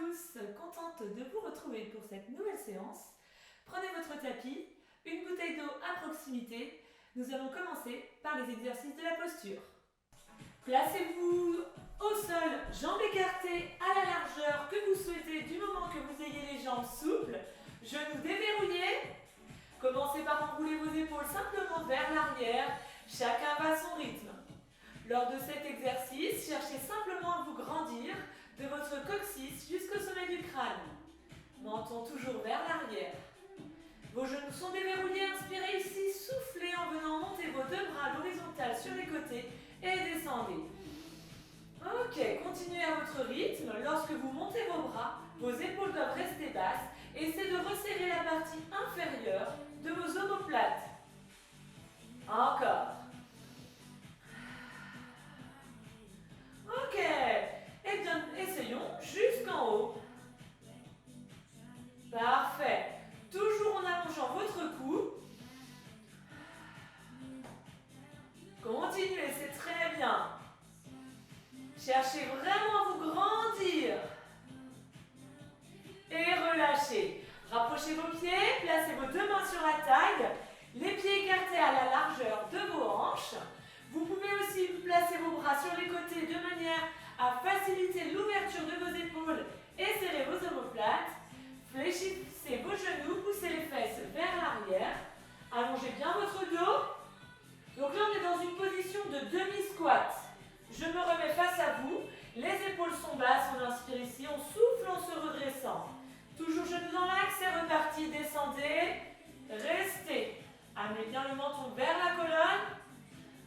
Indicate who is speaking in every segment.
Speaker 1: tous, contente de vous retrouver pour cette nouvelle séance. Prenez votre tapis, une bouteille d'eau à proximité. Nous allons commencer par les exercices de la posture. Placez-vous au sol, jambes écartées à la largeur que vous souhaitez du moment que vous ayez les jambes souples, genoux déverrouillés. Commencez par enrouler vos épaules simplement vers l'arrière, chacun va à son rythme. Lors de cet exercice, cherchez simplement à vous grandir de votre coccyx jusqu'au sommet du crâne. Menton toujours vers l'arrière. Vos genoux sont déverrouillés, inspirez ici, soufflez en venant monter vos deux bras à l'horizontale sur les côtés et descendez. Ok, continuez à votre rythme. Lorsque vous montez vos bras, vos épaules doivent rester basses. Essayez de resserrer la partie inférieure de vos omoplates. Encore. Ok, et bien, essayons jusqu'en haut. Parfait. Toujours en allongeant votre cou. Continuez, c'est très bien. Cherchez vraiment à vous grandir. Et relâchez. Rapprochez vos pieds, placez vos deux mains sur la taille, les pieds écartés à la largeur de vos hanches. Vous pouvez aussi placer vos bras sur les côtés de manière à faciliter l'ouverture de vos épaules et serrer vos omoplates. Fléchissez vos genoux, poussez les fesses vers l'arrière. Allongez bien votre dos. Donc là, on est dans une position de demi-squat. Je me remets face à vous. Les épaules sont basses. On inspire ici. On souffle en se redressant. Toujours genoux dans l'axe. C'est reparti. Descendez. Restez. Amenez bien le menton vers la colonne.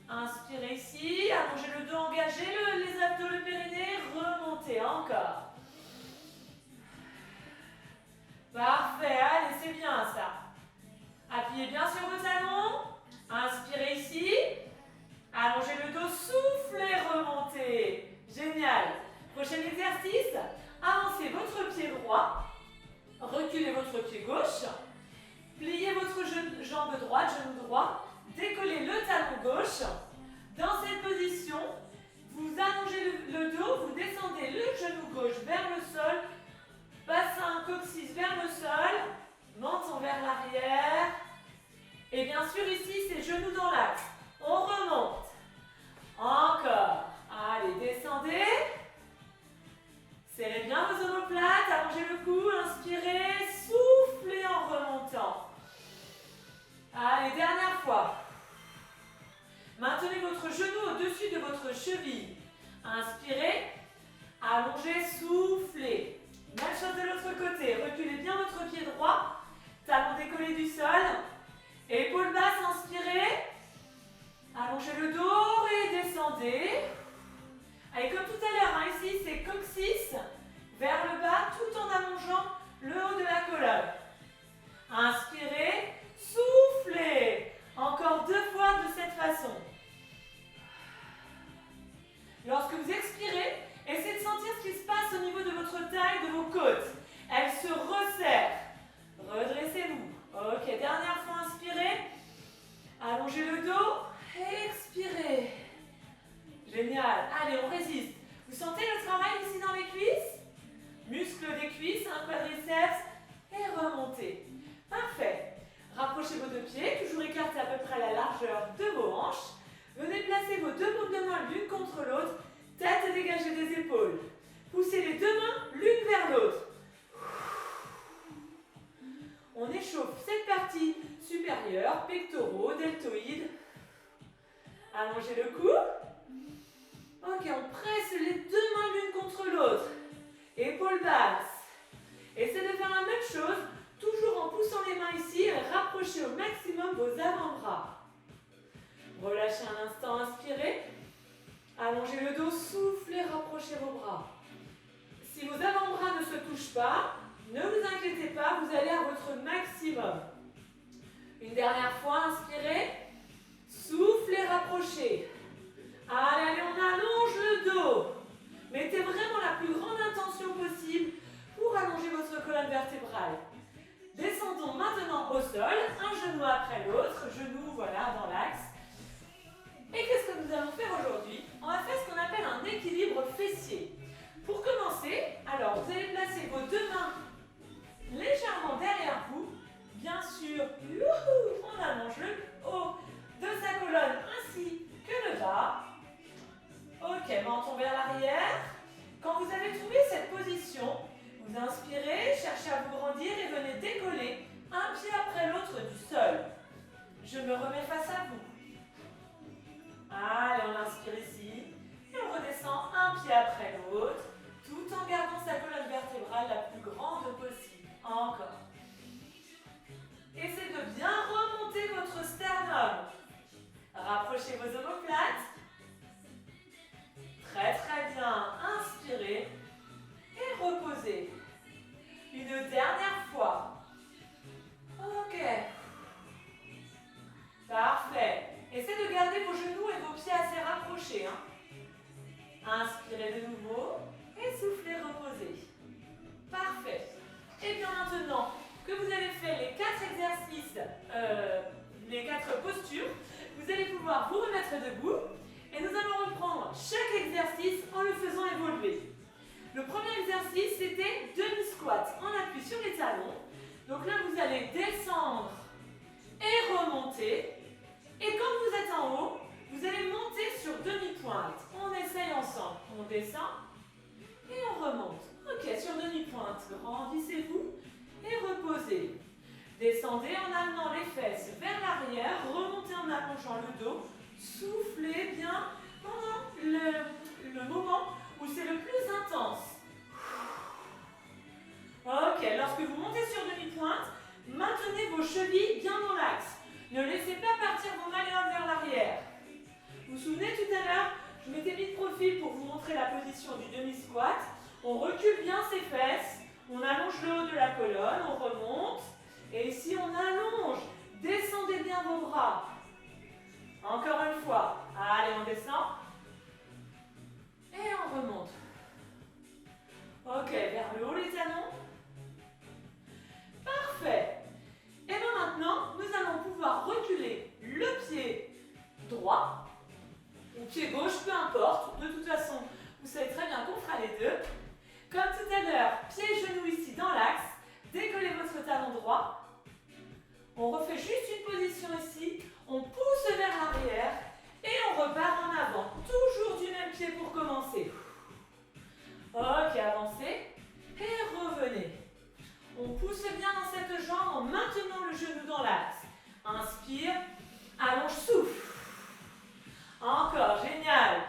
Speaker 1: Inspirez ici. Allongez le dos, engagez les abdos, le périnée. Remontez encore. Parfait. Allez, c'est bien ça. Appuyez bien sur vos talons. Inspirez ici. Allongez le dos, soufflez, remontez. Génial. Prochain exercice. Avancez votre pied droit. Reculez votre pied gauche. Pliez votre jambe droite, genou droit. Décollez le talon gauche. Dans cette position, vous allongez le dos, vous descendez le genou gauche vers le sol. Bassin coccyx vers le sol. Menton vers l'arrière. Et bien sûr, ici, c'est genoux dans l'axe. On remonte. Encore. Allez, descendez. Serrez bien vos omoplates. Allongez le cou. Inspirez. Soufflez en remontant. Allez, dernière fois. Maintenez votre genou au-dessus de votre cheville. Inspirez. Allongez. Soufflez. Même chose de l'autre côté. Reculez bien votre pied droit. Talon décollé du sol. Épaules basses, inspirez. Allongez le dos et descendez. Allez, comme tout à l'heure, hein, ici c'est coccyx vers le bas tout en allongeant le haut de la colonne. Inspirez, soufflez. Encore deux fois de cette façon. Lorsque vous expirez, essayez de sentir ce qui se passe au niveau de votre taille, de vos côtes. Elles se resserrent. Redressez-vous. Ok, dernière fois, inspirez. Allongez le dos. Expirez. Génial. Allez, on résiste. Vous sentez le travail ici dans les cuisses? Muscles des cuisses, un quadriceps. Et remontez. Parfait. Rapprochez vos deux pieds, toujours écartés à peu près à la largeur de vos hanches. Venez placer vos deux paumes de main l'une contre l'autre. Tête dégagée des épaules. Poussez les deux mains l'une vers l'autre. On échauffe cette partie supérieure, pectoraux, deltoïdes. Allongez le cou. Ok, on presse les deux mains l'une contre l'autre. Épaules basses. Essayez de faire la même chose, toujours en poussant les mains ici et rapprochez au maximum vos avant-bras. Relâchez un instant, inspirez. Allongez le dos, soufflez, rapprochez vos bras. Si vos avant-bras ne se touchent pas, ne vous inquiétez pas, vous allez à votre maximum. Une dernière fois, inspirez. Soufflez, rapprochez. Allez, on allonge le dos. Mettez vraiment la plus grande intention possible pour allonger votre colonne vertébrale. Descendons maintenant au sol, un genou après l'autre, genou, voilà, dans l'axe. Et qu'est-ce que nous allons faire aujourd'hui? On va faire ce qu'on appelle un équilibre fessier. Pour commencer, alors vous allez placer me remets face à vous. Allez, on inspire ici. Et on redescend un pied après l'autre, tout en gardant sa colonne vertébrale la plus grande possible. Encore. Essayez de bien remonter votre sternum. Rapprochez vos omoplates. Très très bien. Inspirez et reposez. Une dernière fois. Ok. Parfait. Essayez de garder vos genoux et vos pieds assez rapprochés. Inspirez de nouveau et soufflez, reposez. Parfait. Et bien maintenant que vous avez fait les 4 exercices, les 4 postures, vous allez pouvoir vous remettre debout et nous allons reprendre chaque exercice en le faisant évoluer. Le premier exercice, c'était demi-squat. On appuie sur les talons. Donc là, vous allez descendre et remonter. Et quand vous êtes en haut, vous allez monter sur demi-pointe. On essaye ensemble. On descend et on remonte. Ok, sur demi-pointe. Grandissez-vous et reposez. Descendez en amenant les fesses vers l'arrière. Remontez en allongeant le dos. Soufflez bien pendant le moment où c'est le plus intense. Ok, lorsque vous montez sur demi-pointe, maintenez vos chevilles bien dans l'axe. Ne laissez pas partir vos malléoles vers l'arrière. Vous vous souvenez tout à l'heure, je m'étais mis de profil pour vous montrer la position du demi-squat. On recule bien ses fesses, on allonge le haut de la colonne, on remonte. Et ici, on allonge. Descendez bien vos bras. Encore une fois. Allez, on descend. Et on remonte. Ok, vers le haut les talons. Parfait. Et bien maintenant, nous allons pouvoir reculer le pied droit ou pied gauche, peu importe. De toute façon, vous savez très bien qu'on fera les deux. Comme tout à l'heure, pied et genou ici dans l'axe. Décollez votre talon droit. On refait juste une position ici. On pousse vers l'arrière et on repart en avant. Toujours du même pied pour commencer. Ok, avancez et revenez. On pousse bien dans cette jambe en maintenant le genou dans l'axe. Inspire, allonge, souffle. Encore, génial.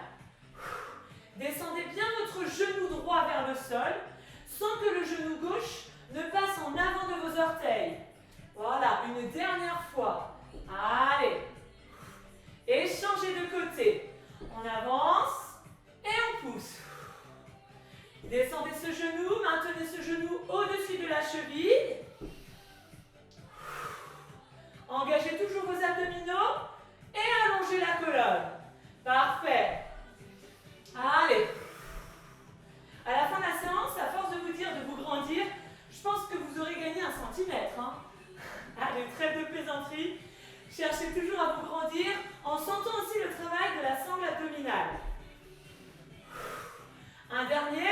Speaker 1: Descendez bien votre genou droit vers le sol sans que le genou gauche ne passe en avant de vos orteils. Voilà, une dernière fois. Allez. Et changez de côté. On avance et on pousse. Descendez ce genou, maintenez ce genou au-dessus de la cheville. Engagez toujours vos abdominaux et allongez la colonne. Parfait. Allez. À la fin de la séance, à force de vous dire de vous grandir, je pense que vous aurez gagné 1 centimètre. Allez, trêve de plaisanterie. Cherchez toujours à vous grandir en sentant aussi le travail de la sangle abdominale. Un dernier.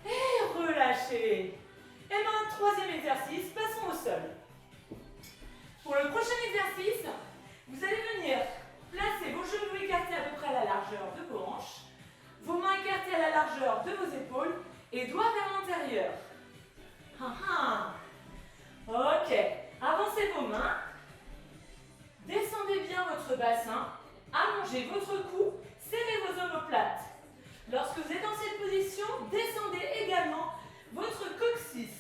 Speaker 1: Et relâchez. Et maintenant, 3e exercice, passons au sol. Pour le prochain exercice, vous allez venir placer vos genoux écartés à peu près à la largeur de vos hanches, vos mains écartées à la largeur de vos épaules et doigts vers l'intérieur. Ok, avancez vos mains, descendez bien votre bassin, allongez votre cou, serrez vos omoplates. Lorsque vous êtes dans cette position, descendez également votre coccyx.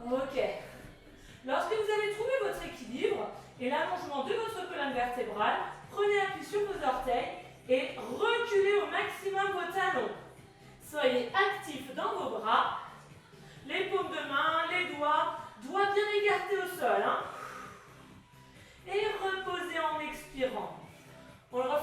Speaker 1: Ok. Lorsque vous avez trouvé votre équilibre et l'allongement de votre colonne vertébrale, prenez appui sur vos orteils et reculez au maximum vos talons. Soyez actifs dans vos bras, les paumes de main, les doigts bien écartés au sol. Et reposez en expirant. On le refait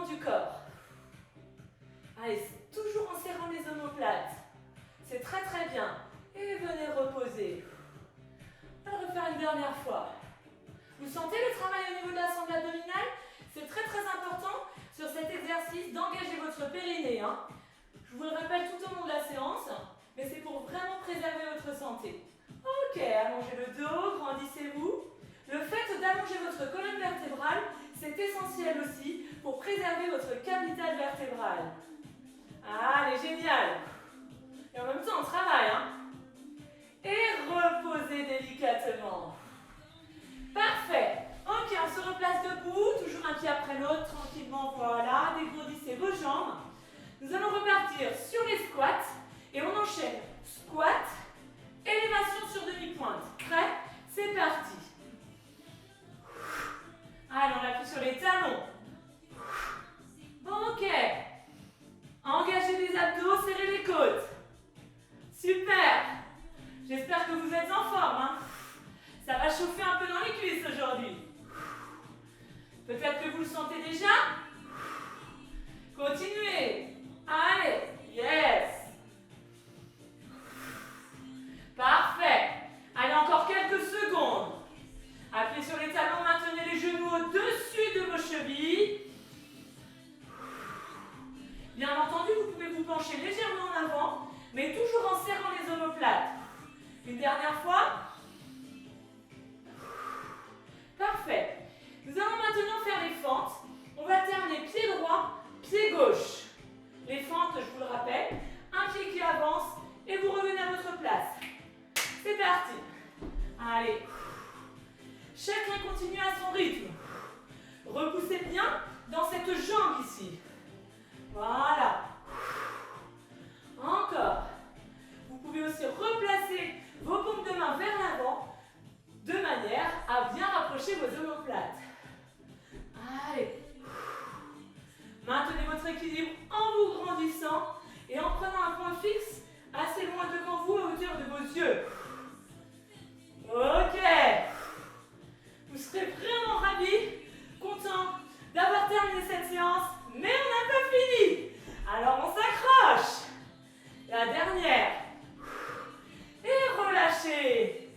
Speaker 1: du corps. Allez, toujours en serrant les omoplates. C'est très très bien. Et venez reposer. On va le refaire une dernière fois. Vous sentez le travail au niveau de la sangle abdominale? C'est très très important sur cet exercice d'engager votre périnée. Je vous le rappelle tout au long de la séance, mais c'est pour vraiment préserver votre santé. Ok, allongez le dos, grandissez-vous. Le fait d'allonger votre colonne vertébrale, c'est essentiel aussi pour préserver votre capital vertébral. Allez, génial. Et en même temps, on travaille. Et reposez délicatement. Parfait. Ok, on se replace debout, toujours un pied après l'autre, tranquillement, voilà. Dégourdissez vos jambes. Nous allons repartir sur les squats et on enchaîne squat, élévation sur demi-pointe. Prêt? C'est parti. Allez, on appuie sur les talons. Ok. Engagez les abdos, serrez les côtes. Super. J'espère que vous êtes en forme. Ça va chauffer un peu dans les cuisses aujourd'hui. Peut-être que vous le sentez déjà. Continuez. Allez. Yes. Parfait. Allez, encore quelques secondes. Appuyez sur les talons, maintenez les genoux au-dessus de vos chevilles. Bien entendu, vous pouvez vous pencher légèrement en avant, mais toujours en serrant les omoplates. Une dernière fois. Parfait. Nous allons maintenant faire les fentes. On va alterner pied droit, pied gauche. Les fentes, je vous le rappelle, un pied qui avance et vous revenez à votre place. C'est parti. Allez. Chacun continue à son rythme. Repoussez bien dans cette jambe ici. Voilà. Encore. Vous pouvez aussi replacer vos paumes de main vers l'avant de manière à bien rapprocher vos omoplates. Allez. Maintenez votre équilibre en vous grandissant et en prenant un point fixe assez loin devant vous à hauteur de vos yeux. Ok. Vous serez vraiment ravis, contents d'avoir terminé cette séance, mais on n'a pas fini. Alors on s'accroche. La dernière. Et relâchez.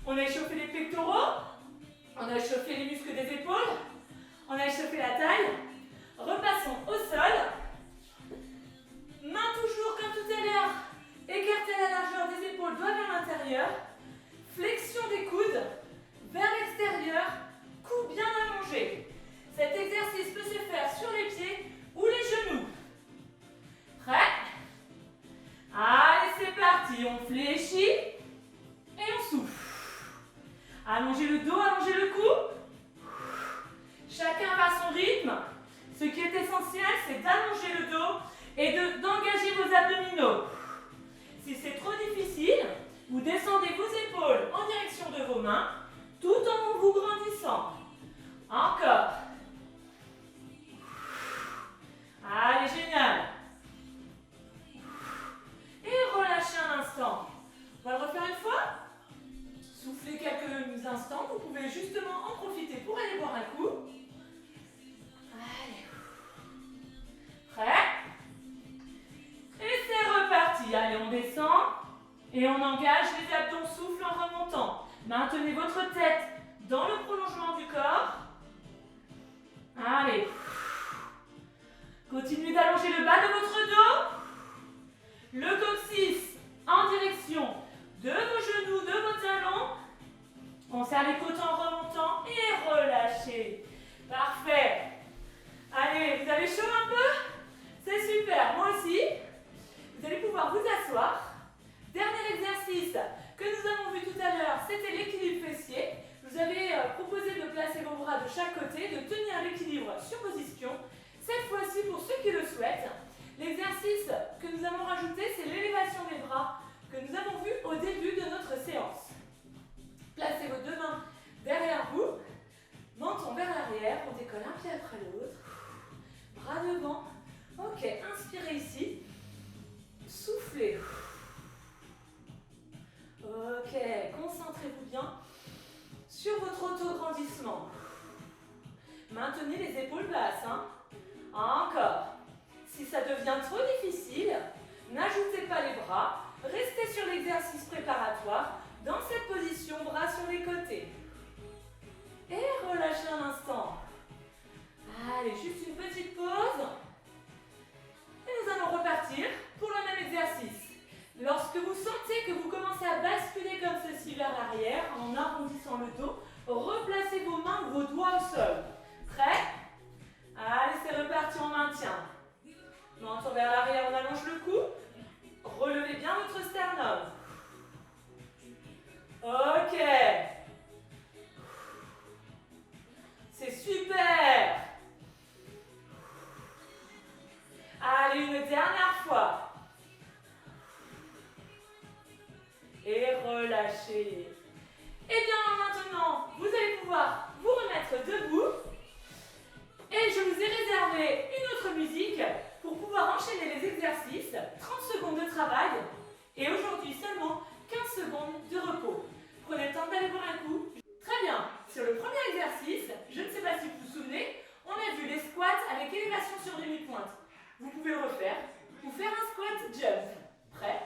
Speaker 1: On a échauffé les pectoraux, on a échauffé les muscles des épaules, on a échauffé la taille. Repassons au sol. Main toujours comme tout à l'heure, écartez la largeur des épaules, doigts vers l'intérieur. Flexion des coudes vers l'extérieur, cou bien allongé. Cet exercice peut se faire sur les pieds ou les genoux. Prêt? Allez, c'est parti. On fléchit et on souffle. Allongez le dos, allongez le cou. Chacun va à son rythme. Ce qui est essentiel, c'est d'allonger le dos et d'engager vos abdominaux. Si c'est trop difficile, vous descendez vos épaules en direction de vos mains, tout en vous grandissant. Encore. Allez, génial. Et relâchez un instant. On va le refaire une fois. Soufflez quelques instants. Vous pouvez justement en profiter pour aller boire un coup. Allez. Prêt? Et c'est reparti. Allez, on descend. Et on engage les abdos, souffle en remontant. Maintenez votre tête dans le prolongement du corps. Allez. Continuez d'allonger le bas de votre dos. Le coccyx en direction de vos genoux, de vos talons. On serre les côtes en remontant et relâchez. Parfait. Allez, vous avez chaud un peu? C'est super, moi aussi. Vous allez pouvoir vous asseoir. Dernier exercice que nous avons vu tout à l'heure, c'était l'équilibre fessier. Je vous avais proposé de placer vos bras de chaque côté, de tenir l'équilibre sur vos ischions. Cette fois-ci, pour ceux qui le souhaitent, l'exercice que nous avons rajouté, c'est l'élévation des bras que nous avons vu au début de notre séance. Placez vos deux mains derrière vous, menton vers l'arrière, on décolle un pied après l'autre, bras devant. Ok, inspirez ici, soufflez. Ok, concentrez-vous bien sur votre auto-grandissement. Maintenez les épaules basses. devient trop difficile, n'ajoutez pas les bras, restez sur l'exercice préparatoire dans cette position, bras sur les côtés. Et relâchez un instant. Allez, juste une petite pause. Et nous allons repartir pour le même exercice. Lorsque vous sentez que vous commencez à basculer comme ceci vers l'arrière, en arrondissant le dos, replacez vos mains ou vos doigts au sol. Prêt? Allez, c'est reparti, on maintient. Menton vers l'arrière, on allonge le cou. Relevez bien votre sternum. Ok. C'est super. Allez, une dernière fois. Et relâchez. Et bien maintenant, vous allez pouvoir vous remettre debout. Et je vous ai réservé une autre musique pour pouvoir enchaîner les exercices. 30 secondes de travail. Et aujourd'hui seulement 15 secondes de repos. Prenez le temps d'aller boire un coup. Très bien. Sur le premier exercice, je ne sais pas si vous vous souvenez, on a vu les squats avec élévation sur demi-pointe. Vous pouvez le refaire ou faire un squat jump. Prêt?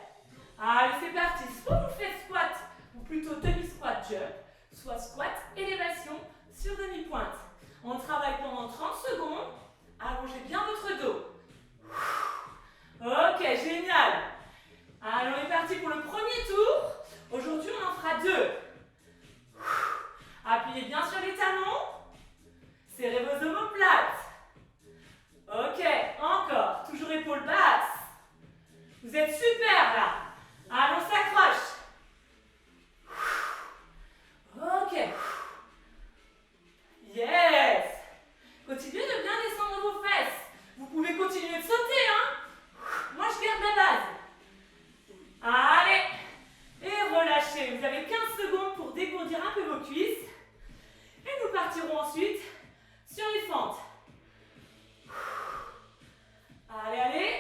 Speaker 1: Allez, c'est parti. Soit vous faites squat ou plutôt demi-squat jump, soit squat élévation sur demi-pointe. On travaille pendant 30 secondes. Allongez bien votre dos. Ok, génial. Allez, on est parti pour le premier tour. Aujourd'hui, on en fera 2. Appuyez bien sur les talons. Serrez vos omoplates. Ok, encore. Toujours épaules basses. Vous êtes super là. Allez, on s'accroche. Ok. Yes. Continuez de bien descendre vos fesses. Vous pouvez continuer de sauter, hein. Moi, je garde la base. Allez. Et relâchez. Vous avez 15 secondes pour dégourdir un peu vos cuisses. Et nous partirons ensuite sur les fentes. Allez, allez.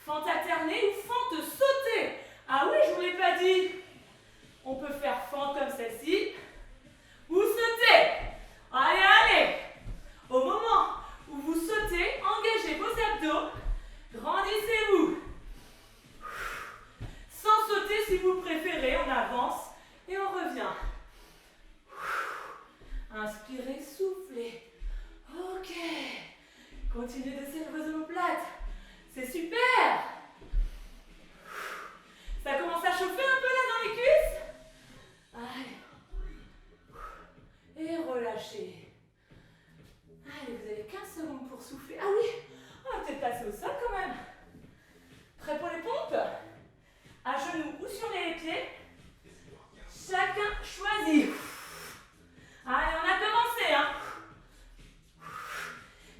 Speaker 1: Fente alternée ou fente sautée. Ah oui, je ne vous l'ai pas dit. On peut faire fente comme celle-ci ou sauter. Allez, allez. Au moment où vous sautez, engagez vos abdos. Grandissez-vous. Sans sauter si vous préférez, on avance et on revient. Inspirez, soufflez. Ok. Continuez de serrer vos omoplates. C'est super. Ça commence à chauffer un peu là dans les cuisses. Allez. Et relâchez. Allez, vous avez 15 secondes pour souffler. Ah oui, on va peut-être passer au sol quand même. Prêt pour les pompes? À genoux ou sur les pieds. Chacun choisit. Allez, on a commencé, hein.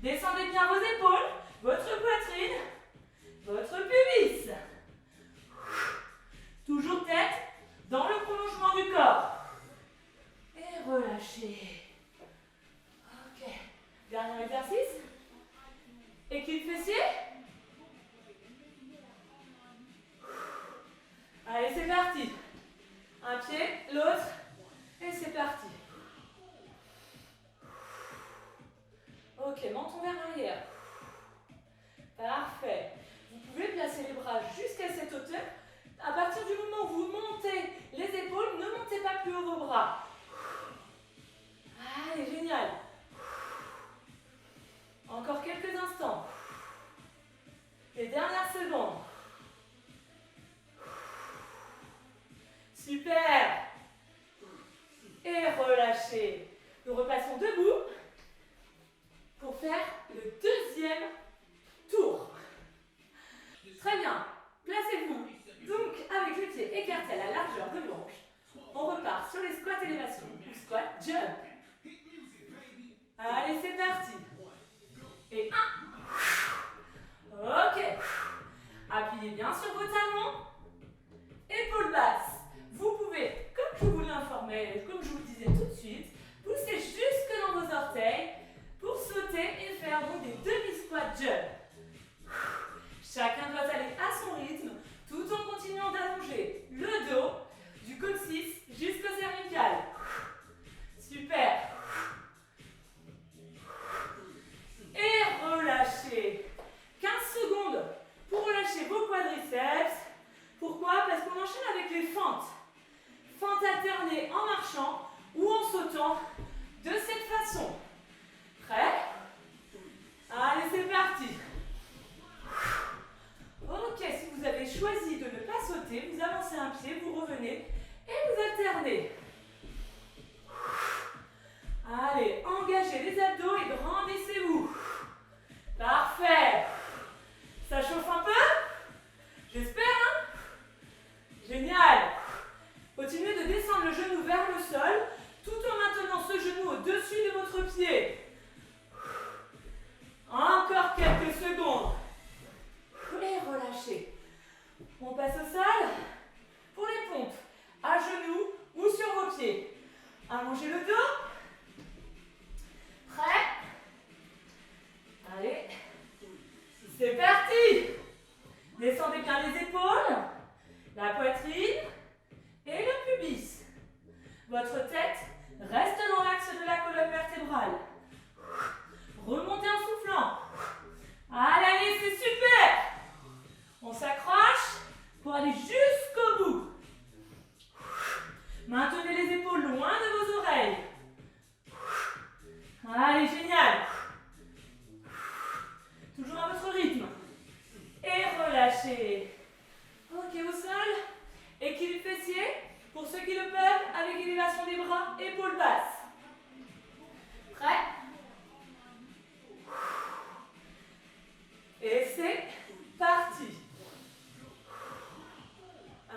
Speaker 1: Descendez bien vos épaules, votre poitrine, votre pubis. Toujours tête dans le prolongement du corps. Et relâchez. Ok. Dernier exercice. Équilibre fessier. Allez, c'est parti. Un pied, l'autre. Et c'est parti. Ok, menton vers l'arrière. Parfait. Vous pouvez placer les bras jusqu'à cette hauteur. À partir du moment où vous montez les épaules, ne montez pas plus haut vos bras. Allez, génial. Encore quelques instants. Les dernières secondes. Super. Et relâchez. Nous repassons debout pour faire le deuxième tour. Très bien. Placez-vous donc avec les pieds écartés à la largeur de vos hanches. On repart sur les squats élévation ou squat jump. Allez, c'est parti. Et 1. Ok. Appuyez bien sur vos talons. Épaules basses. Vous pouvez, comme je vous l'informais, comme je vous le disais tout de suite, pousser jusque dans vos orteils pour sauter et faire donc des demi-squats jump. Chacun doit aller à son rythme tout en continuant d'allonger le dos du coccyx jusqu'au cervical. Super. pied, vous revenez et vous alternez. Allez, engagez les abdos et grandissez-vous. Parfait. Ça chauffe un peu? J'espère, hein? Génial. Continuez de descendre le genou vers le sol, tout en maintenant ce genou au-dessus de votre pied. Encore quelques secondes. Et relâchez. On passe au sol pour les pompes, à genoux ou sur vos pieds. Allongez le dos. Prêt? Allez. C'est parti. Descendez bien les épaules, la poitrine et le pubis. Votre tête reste dans l'axe de la colonne vertébrale. Remontez en soufflant. Allez, c'est super. On s'accroche pour aller jusqu'au bout. Maintenez les épaules loin de vos oreilles. Allez, génial. Toujours à votre rythme. Et relâchez. Ok, au sol. Équilibre fessier. Pour ceux qui le peuvent, avec élévation des bras, épaules basses. Prêt? Et c'est parti.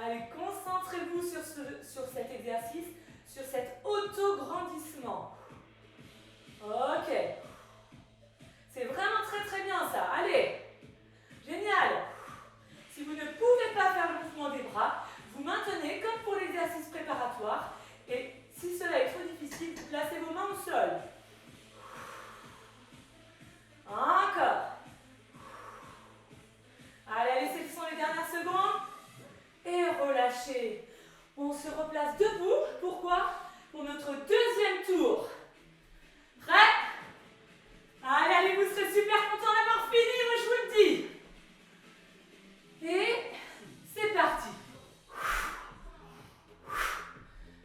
Speaker 1: Allez, concentrez-vous sur cet exercice, sur cet auto-grandissement. Ok. C'est vraiment très très bien ça. Allez. Génial. Si vous ne pouvez pas faire le mouvement des bras, vous maintenez comme pour l'exercice préparatoire. Et si cela est trop difficile, vous placez vos mains au sol. Encore. Allez, laissez ce sont les dernières secondes. Et relâchez. On se replace debout. Pourquoi? Pour notre deuxième tour. Prêt? Allez, allez, vous serez super content d'avoir fini, moi je vous le dis. Et c'est parti.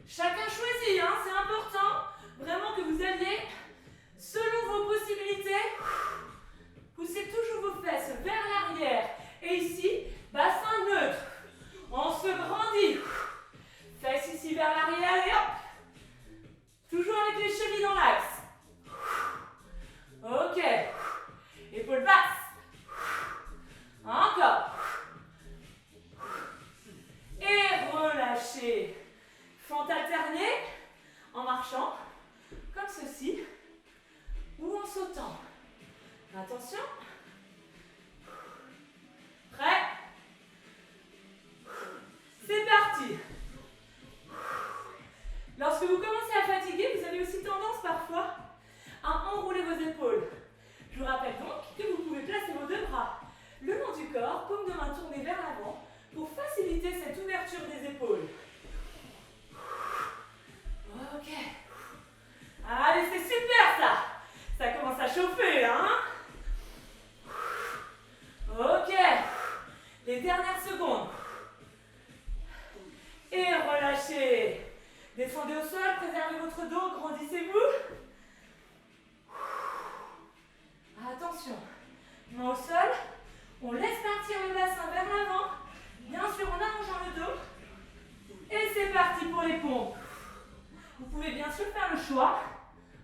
Speaker 1: Chacun choisit, hein, c'est important. Vraiment que vous alliez, selon vos possibilités, poussez toujours vos fesses vers l'arrière. Et ici, bassin neutre. On se grandit. Fesses ici vers l'arrière et hop. Toujours avec les chevilles dans l'axe. Ok. Épaules basses. Encore. Et relâchez. Fente alternée en marchant comme ceci ou en sautant. Attention. Prêt? C'est parti. Lorsque vous commencez à fatiguer, vous avez aussi tendance parfois à enrouler vos épaules. Je vous rappelle donc que vous pouvez placer vos deux bras le long du corps, paume de main tournée vers l'avant, pour faciliter cette ouverture des épaules. Ok. Allez, c'est super ça. Ça commence à chauffer là, hein? Ok. Les dernières secondes. Et relâchez. Descendez au sol, préservez votre dos, grandissez-vous. Attention. Main au sol. On laisse partir le bassin vers l'avant. Bien sûr, en allongeant le dos. Et c'est parti pour les pompes. Vous pouvez bien sûr faire le choix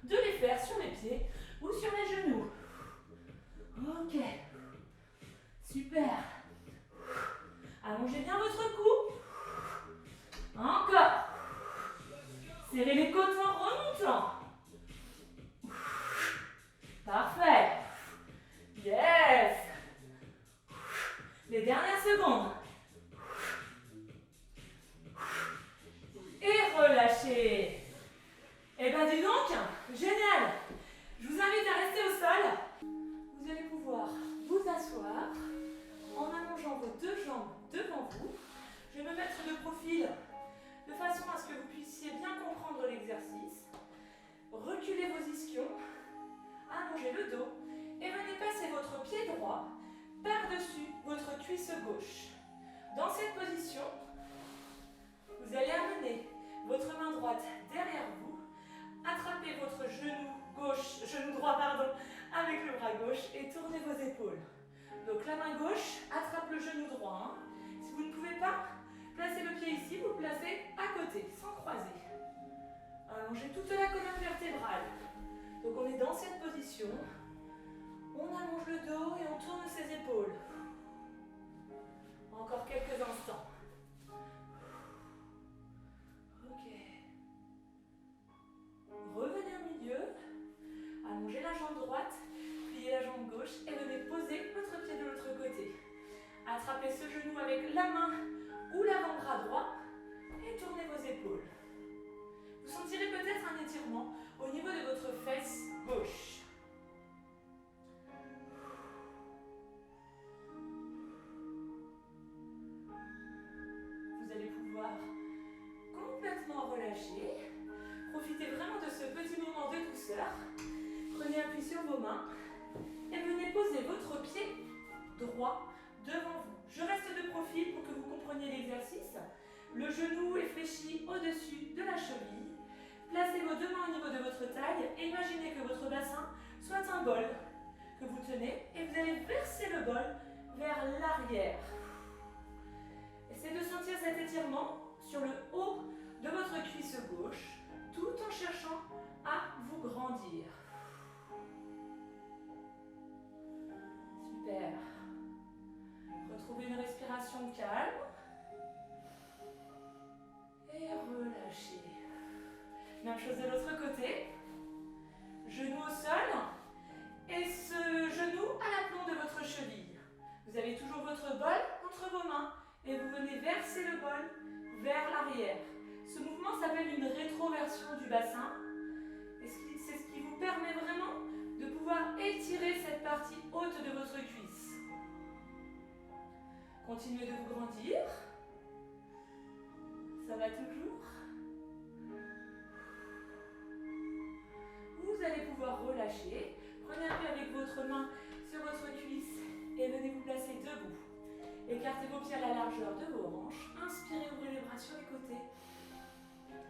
Speaker 1: de les faire sur les pieds ou sur les genoux. Ok. Super. Allongez bien votre cou. Encore. Serrez les côtes en remontant. Parfait. Yes. Les dernières secondes. Et relâchez. Eh bien dis donc, génial. Je vous invite à rester au sol. Vous allez pouvoir vous asseoir en allongeant vos deux jambes devant vous. Je vais me mettre de profil de façon à ce que vous puissiez bien comprendre l'exercice. Reculez vos ischions, allongez le dos et venez passer votre pied droit par-dessus votre cuisse gauche. Dans cette position, vous allez amener votre main droite derrière vous, attrapez votre genou droit avec le bras gauche et tournez vos épaules. Donc la main gauche attrape le genou droit. Si vous ne pouvez pas, placez le pied ici, vous le placez à côté, sans croiser. Allongez toute la colonne vertébrale. Donc on est dans cette position. On allonge le dos et on tourne ses épaules. Encore quelques instants. Ok. Revenez au milieu. Allongez la jambe droite, pliez la jambe gauche et venez poser votre pied de l'autre côté. Attrapez ce genou avec la main ou l'avant-bras droit et tournez vos épaules. Vous sentirez peut-être un étirement au niveau de votre fesse gauche. Vous allez pouvoir complètement relâcher. Profitez vraiment de ce petit moment de douceur. Prenez appui sur vos mains et venez poser votre pied droit devant vous. Je reste de profil pour que vous compreniez l'exercice. Le genou est fléchi au-dessus de la cheville. Placez vos deux mains au niveau de votre taille et imaginez que votre bassin soit un bol que vous tenez et vous allez verser le bol vers l'arrière. Essayez de sentir cet étirement sur le haut de votre cuisse gauche tout en cherchant à vous grandir. Super. Retrouvez une respiration calme. Et relâchez. Même chose de l'autre côté. Genou au sol. Et ce genou à l'aplomb de votre cheville. Vous avez toujours votre bol entre vos mains. Et vous venez verser le bol vers l'arrière. Ce mouvement s'appelle une rétroversion du bassin. Et c'est ce qui vous permet vraiment de pouvoir étirer cette partie haute de votre cuisse. Continuez de vous grandir. Ça va toujours. Vous allez pouvoir relâcher. Prenez un peu avec votre main sur votre cuisse et venez vous placer debout. Écartez vos pieds à la largeur de vos hanches. Inspirez, ouvrez les bras sur les côtés.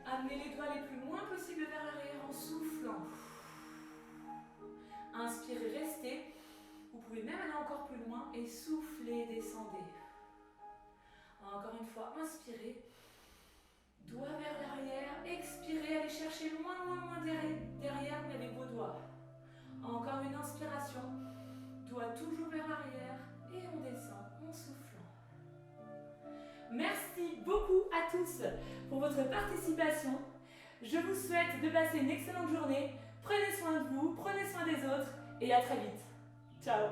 Speaker 1: Amenez les doigts les plus loin possible vers l'arrière en soufflant. Inspirez, restez. Vous pouvez même aller encore plus loin et soufflez, descendez. Encore une fois, inspirez. Doigts vers l'arrière. Expirez, allez chercher loin derrière, mais avec vos doigts. Encore une inspiration. Doigts toujours vers l'arrière. Et on descend en soufflant. Merci beaucoup à tous pour votre participation. Je vous souhaite de passer une excellente journée. Prenez soin de vous, prenez soin des autres et à très vite. Ciao.